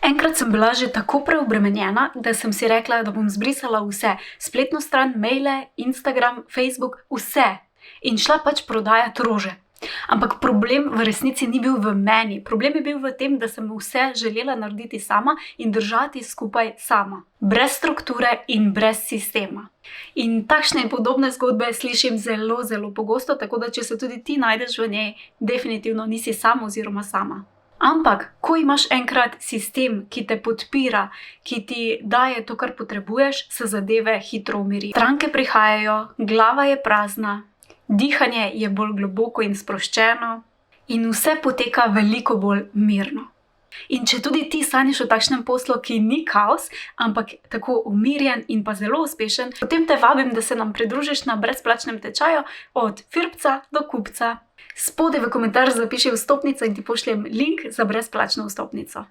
Enkrat sem bila že tako preobremenjena, da sem si rekla, da bom zbrisala vse. Spletno stran, maile, Instagram, Facebook, vse. In šla pač prodajati rože. Ampak problem v resnici ni bil v meni. Problem je bil v tem, da sem vse želela narediti sama in držati skupaj sama. Brez strukture in brez sistema. In takšne in podobne zgodbe slišim zelo, zelo pogosto, tako da če se tudi ti najdeš v njej, definitivno nisi sam oziroma sama. Ampak, ko imaš enkrat sistem, ki te podpira, ki ti daje to, kar potrebuješ, se zadeve hitro umiri. Stranke prihajajo, glava je prazna, dihanje je bolj globoko in sproščeno in vse poteka veliko bolj mirno. In če tudi ti sanjaš o takšnem poslu, ki ni kaos, ampak tako umirjen in pa zelo uspešen, potem te vabim, da se nam pridružiš na brezplačnem tečaju od firbca do kupca. Spodaj v komentar zapiši vstopnico in ti pošljem link za brezplačno vstopnico.